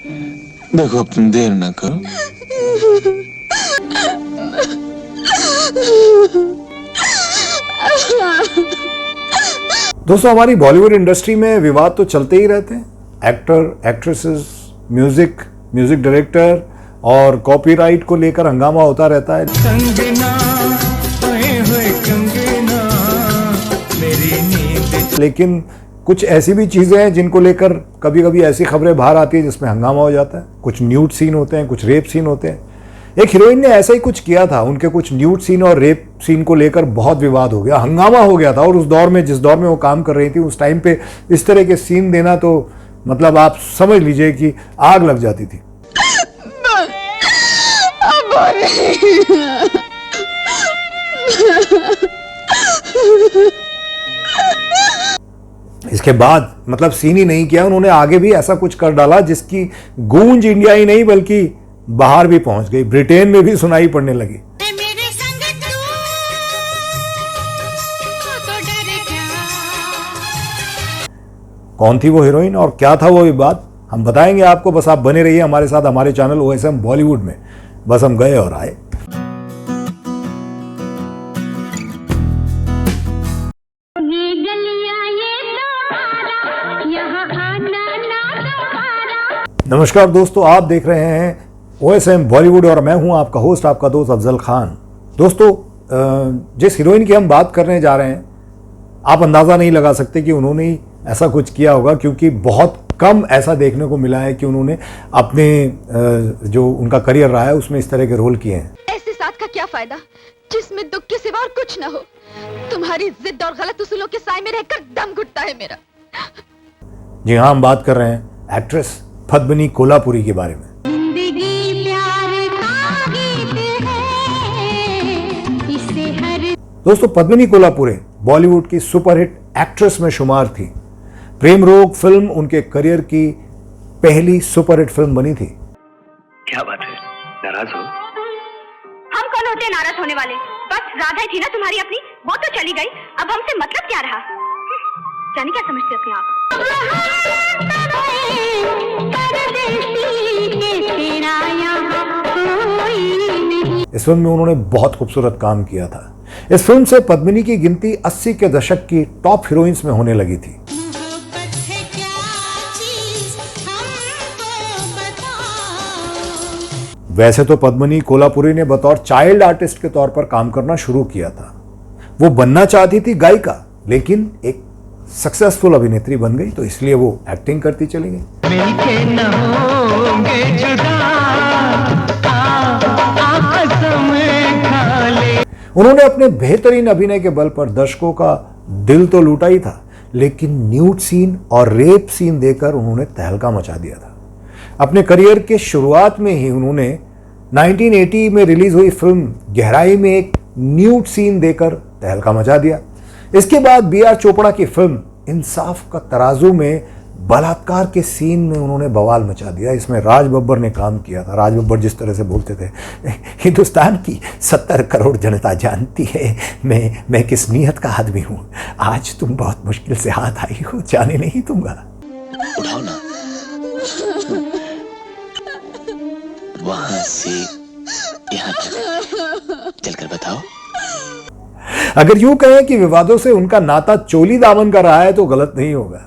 देखो अपन देर ना करो। दोस्तों, हमारी बॉलीवुड इंडस्ट्री में विवाद तो चलते ही रहते हैं। एक्टर, एक्ट्रेसेस, म्यूजिक डायरेक्टर और कॉपीराइट को लेकर हंगामा होता रहता है। लेकिन कुछ ऐसी भी चीजें हैं जिनको लेकर कभी कभी ऐसी खबरें बाहर आती है जिसमें हंगामा हो जाता है। कुछ न्यूड सीन होते हैं, कुछ रेप सीन होते हैं। एक हीरोइन ने ऐसा ही कुछ किया था। उनके कुछ न्यूड सीन और रेप सीन को लेकर बहुत विवाद हो गया, हंगामा हो गया था। और उस दौर में, जिस दौर में वो काम कर रही थी, उस टाइम पे इस तरह के सीन देना तो मतलब आप समझ लीजिए कि आग लग जाती थी। इसके बाद मतलब सीन ही नहीं किया, उन्होंने आगे भी ऐसा कुछ कर डाला जिसकी गूंज इंडिया ही नहीं बल्कि बाहर भी पहुंच गई, ब्रिटेन में भी सुनाई पड़ने लगी। कौन थी वो हीरोइन और क्या था वो विवाद, हम बताएंगे आपको। बस आप बने रहिए हमारे साथ, हमारे चैनल OSM बॉलीवुड में। बस हम गए और आए। नमस्कार दोस्तों, आप देख रहे हैं OSM बॉलीवुड और मैं हूं आपका होस्ट, आपका दोस्त अफजल खान। दोस्तों, जिस हीरोइन की हम बात करने जा रहे हैं, आप अंदाज़ा नहीं लगा सकते कि उन्होंने ही ऐसा कुछ किया होगा, क्योंकि बहुत कम ऐसा देखने को मिला है कि उन्होंने अपने जो उनका करियर रहा है उसमें इस तरह के रोल किए हैं। ऐसे साथ का क्या फायदा जिसमें दुख के सिवा और कुछ ना हो। तुम्हारी जिद और गलत उसूलों के साए में रहकर दम घुटता है मेरा। जी हाँ, हम बात कर रहे हैं एक्ट्रेस पद्मिनी कोल्हापुरी के बारे में। दोस्तों, पद्मिनी कोल्हापुरी बॉलीवुड की सुपरहिट एक्ट्रेस में शुमार थी। प्रेम रोग फिल्म उनके करियर की पहली सुपरहिट फिल्म बनी थी। क्या बात है, नाराज हो? हम कौन होते हैं नाराज होने वाले? बस राधा थी ना तुम्हारी अपनी, वो तो चली गई, अब हमसे मतलब क्या रहा? जाने क्या समझते अपने आप? इस फिल्म में उन्होंने बहुत खूबसूरत काम किया था। इस फिल्म से पद्मिनी की गिनती 80 के दशक की टॉप हीरोइंस में होने लगी थी। वैसे तो पद्मिनी कोल्हापुरी ने बतौर चाइल्ड आर्टिस्ट के तौर पर काम करना शुरू किया था। वो बनना चाहती थी गायिका, लेकिन एक सक्सेसफुल अभिनेत्री बन गई, तो इसलिए वो एक्टिंग करती चली गई। उन्होंने अपने बेहतरीन अभिनय के बल पर दर्शकों का दिल तो लूटा ही था, लेकिन न्यूड सीन और रेप सीन देकर उन्होंने तहलका मचा दिया था। अपने करियर के शुरुआत में ही उन्होंने 1980 में रिलीज हुई फिल्म गहराई में एक न्यूड सीन देकर तहलका मचा दिया। इसके बाद BR चोपड़ा की फिल्म इंसाफ का तराजू में बलात्कार के सीन में उन्होंने बवाल मचा दिया। इसमें राज बब्बर ने काम किया था। राज बब्बर जिस तरह से बोलते थे, हिंदुस्तान की 70 करोड़ जनता जानती है मैं किस नीयत का आदमी हूं। आज तुम बहुत मुश्किल से हाथ आई हो, जाने नहीं दूंगा। उठाओ ना, वहां से यहाँ तक चलकर बताओ। अगर यूं कहें कि विवादों से उनका नाता चोली दामन का रहा है तो गलत नहीं होगा।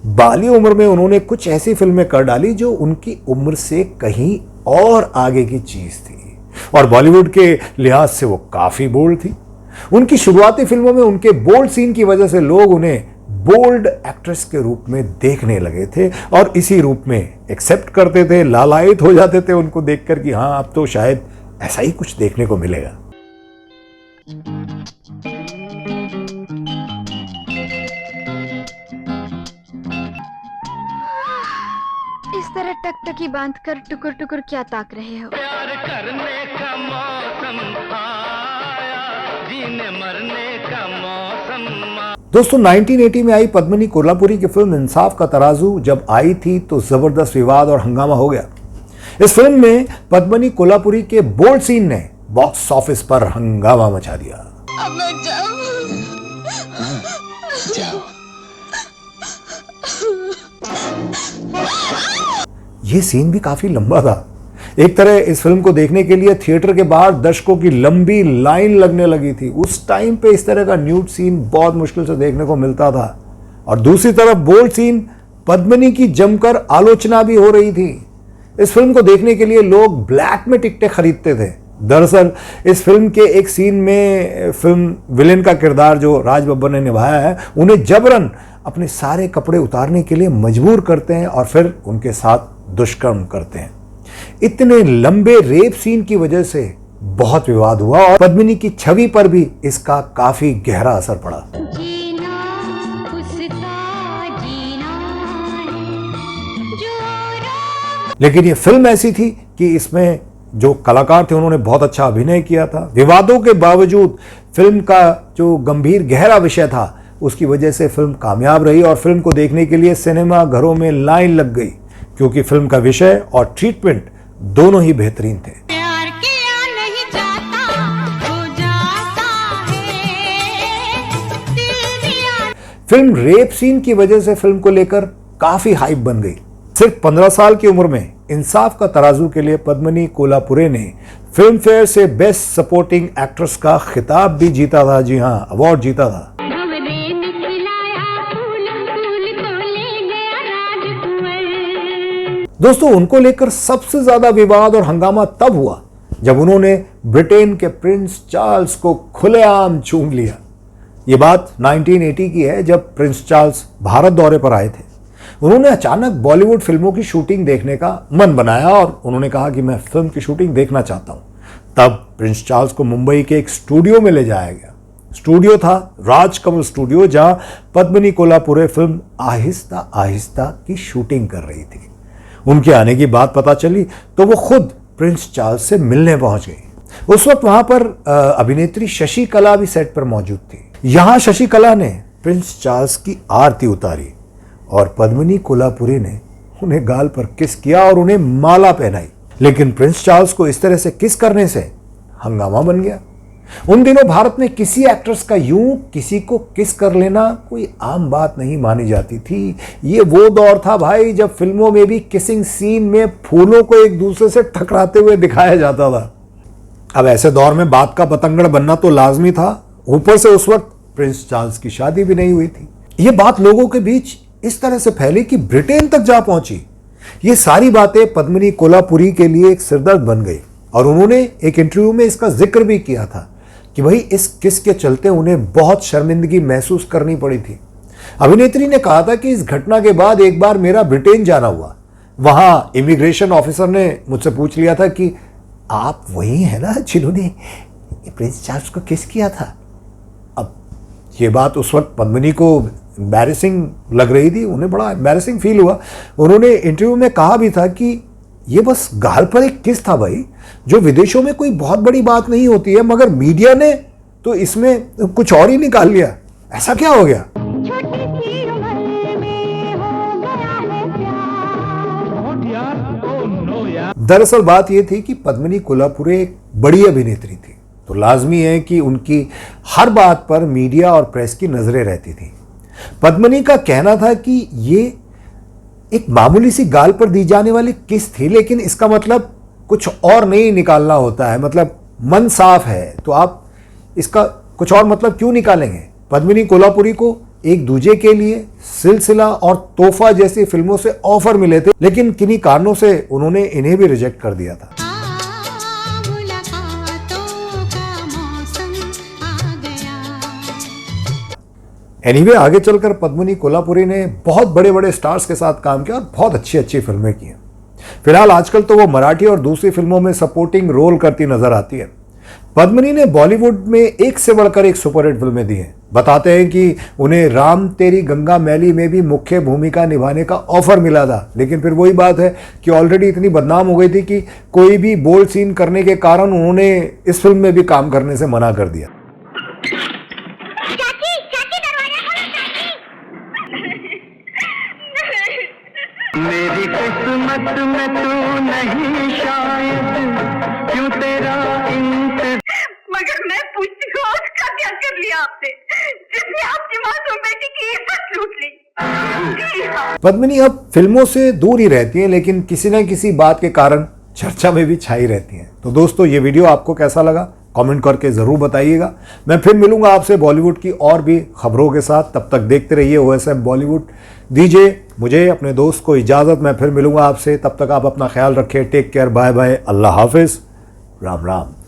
बाली उम्र में उन्होंने कुछ ऐसी फिल्में कर डाली जो उनकी उम्र से कहीं और आगे की चीज थी, और बॉलीवुड के लिहाज से वो काफी बोल्ड थी। उनकी शुरुआती फिल्मों में उनके बोल्ड सीन की वजह से लोग उन्हें बोल्ड एक्ट्रेस के रूप में देखने लगे थे और इसी रूप में एक्सेप्ट करते थे, लालायित हो जाते थे उनको देखकर कि हाँ, अब तो शायद ऐसा ही कुछ देखने को मिलेगा। इस तरह टकटकी बांधकर टुकुर टुकुर क्या ताक रहे हो? प्यार करने का मौसम आया, जीने मरने का मौसम। दोस्तों, 1980 में आई पद्मिनी कोल्हापुरी की फिल्म इंसाफ का तराजू जब आई थी तो जबरदस्त विवाद और हंगामा हो गया। इस फिल्म में पद्मिनी कोल्हापुरी के बोल्ड सीन ने बॉक्स ऑफिस पर हंगामा मचा दिया। अब मैं जाऊं? हाँ, जाओ। ये सीन भी काफी लंबा था। एक तरह इस फिल्म को देखने के लिए थिएटर के बाहर दर्शकों की लंबी लाइन लगने लगी थी। उस टाइम पे इस तरह का न्यूड सीन बहुत मुश्किल से देखने को मिलता था। और दूसरी तरफ बोल्ड सीन पद्मिनी की जमकर आलोचना भी हो रही थी। इस फिल्म को देखने के लिए लोग ब्लैक में टिकटें खरीदते थे। दरअसल इस फिल्म के एक सीन में फिल्म विलेन का किरदार जो राज बब्बर ने निभाया है, उन्हें जबरन अपने सारे कपड़े उतारने के लिए मजबूर करते हैं और फिर उनके साथ दुष्कर्म करते हैं। इतने लंबे रेप सीन की वजह से बहुत विवाद हुआ और पद्मिनी की छवि पर भी इसका काफी गहरा असर पड़ा। लेकिन ये फिल्म ऐसी थी कि इसमें जो कलाकार थे उन्होंने बहुत अच्छा अभिनय किया था। विवादों के बावजूद फिल्म का जो गंभीर गहरा विषय था उसकी वजह से फिल्म कामयाब रही और फिल्म को देखने के लिए सिनेमा घरों में लाइन लग गई, क्योंकि फिल्म का विषय और ट्रीटमेंट दोनों ही बेहतरीन थे। फिल्म रेप सीन की वजह से फिल्म को लेकर काफी हाइप बन गई। सिर्फ 15 साल की उम्र में इंसाफ का तराजू के लिए पद्मिनी कोल्हापुरे ने फिल्म फेयर से बेस्ट सपोर्टिंग एक्ट्रेस का खिताब भी जीता था। जी हाँ, अवार्ड जीता था। दोस्तों, उनको लेकर सबसे ज्यादा विवाद और हंगामा तब हुआ जब उन्होंने ब्रिटेन के प्रिंस चार्ल्स को खुलेआम चूम लिया। ये बात 1980 की है, जब प्रिंस चार्ल्स भारत दौरे पर आए थे। उन्होंने अचानक बॉलीवुड फिल्मों की शूटिंग देखने का मन बनाया और उन्होंने कहा कि मैं फिल्म की शूटिंग देखना चाहता हूं। तब प्रिंस चार्ल्स को मुंबई के एक स्टूडियो में ले जाया गया। स्टूडियो था राजकमल स्टूडियो, जहां पद्मिनी कोल्हापुरे फिल्म आहिस्ता आहिस्ता की शूटिंग कर रही थी। उनके आने की बात पता चली तो वो खुद प्रिंस चार्ल्स से मिलने पहुंच गई। उस वक्त वहां पर अभिनेत्री शशि कला भी सेट पर मौजूद थी। यहां शशि कला ने प्रिंस चार्ल्स की आरती उतारी और पद्मिनी कोल्हापुरी ने उन्हें गाल पर किस किया और उन्हें माला पहनाई। लेकिन प्रिंस चार्ल्स को इस तरह से किस करने से हंगामा बन गया। उन दिनों भारत में किसी एक्ट्रेस का यूं किसी को किस कर लेना कोई आम बात नहीं मानी जाती थी। ये वो दौर था भाई जब फिल्मों में भी किसिंग सीन में फूलों को एक दूसरे से टकराते हुए दिखाया जाता था। अब ऐसे दौर में बात का बतंगड़ बनना तो लाजमी था। ऊपर से उस वक्त प्रिंस चार्ल्स की शादी भी नहीं हुई थी। ये बात लोगों के बीच इस तरह से फैली कि ब्रिटेन तक जा पहुंची। ये सारी बातें पद्मिनी कोल्हापुरी के लिए एक सिरदर्द बन गई और उन्होंने एक इंटरव्यू में इसका जिक्र भी किया था कि भाई इस किस के चलते उन्हें बहुत शर्मिंदगी महसूस करनी पड़ी थी। अभिनेत्री ने कहा था कि इस घटना के बाद एक बार मेरा ब्रिटेन जाना हुआ। वहां इमिग्रेशन ऑफिसर ने मुझसे पूछ लिया था कि आप वही है ना जिन्होंने प्रिंस चार्ल्स को किस किया था। अब ये बात उस वक्त पद्मिनी को एम्बैरेसिंग लग रही थी, उन्हें बड़ा एम्बैरेसिंग फील हुआ। उन्होंने इंटरव्यू में कहा भी था कि ये बस गाल पर एक किस था भाई, जो विदेशों में कोई बहुत बड़ी बात नहीं होती है, मगर मीडिया ने तो इसमें कुछ और ही निकाल लिया। ऐसा क्या हो गया? दरअसल बात यह थी कि पद्मिनी कोल्हापुरे एक बड़ी अभिनेत्री थी, तो लाजमी है कि उनकी हर बात पर मीडिया और प्रेस की नजरें रहती थी। पद्मिनी का कहना था कि ये एक मामूली सी गाल पर दी जाने वाली किस थी, लेकिन इसका मतलब कुछ और नहीं निकालना होता है। मतलब मन साफ है तो आप इसका कुछ और मतलब क्यों निकालेंगे। पद्मिनी कोल्हापुरी को एक दूजे के लिए सिलसिला और तोहफा जैसी फिल्मों से ऑफर मिले थे, लेकिन किन्हीं कारणों से उन्होंने इन्हें भी रिजेक्ट कर दिया था। एनीवे, आगे चलकर पद्मिनी कोल्हापुरी ने बहुत बड़े बड़े स्टार्स के साथ काम किया और बहुत अच्छी अच्छी फिल्में की हैं। फिलहाल आजकल तो वो मराठी और दूसरी फिल्मों में सपोर्टिंग रोल करती नजर आती है। पद्मिनी ने बॉलीवुड में एक से बढ़कर एक सुपरहिट फिल्में दी हैं। बताते हैं कि उन्हें राम तेरी गंगा मैली में भी मुख्य भूमिका निभाने का ऑफर मिला था, लेकिन फिर वही बात है कि ऑलरेडी इतनी बदनाम हो गई थी कि कोई भी बोल्ड सीन करने के कारण उन्होंने इस फिल्म में भी काम करने से मना कर दिया। मेरी किस्मत में तू नहीं शायद, क्यों तेरा मगर मैं पूछती हूँ उसका क्या कर लिया आपने, जिसने आपकी मासूम बेटी की इज्जत लूट ली। पद्मिनी अब फिल्मों से दूर ही रहती हैं, लेकिन किसी न किसी बात के कारण चर्चा में भी छाई रहती हैं। तो दोस्तों, ये वीडियो आपको कैसा लगा कमेंट करके ज़रूर बताइएगा। मैं फिर मिलूंगा आपसे बॉलीवुड की और भी खबरों के साथ। तब तक देखते रहिए OSM बॉलीवुड। दीजिए मुझे, अपने दोस्त को इजाज़त। मैं फिर मिलूंगा आपसे, तब तक आप अपना ख्याल रखें। टेक केयर, बाय बाय, अल्लाह हाफिज़, राम राम।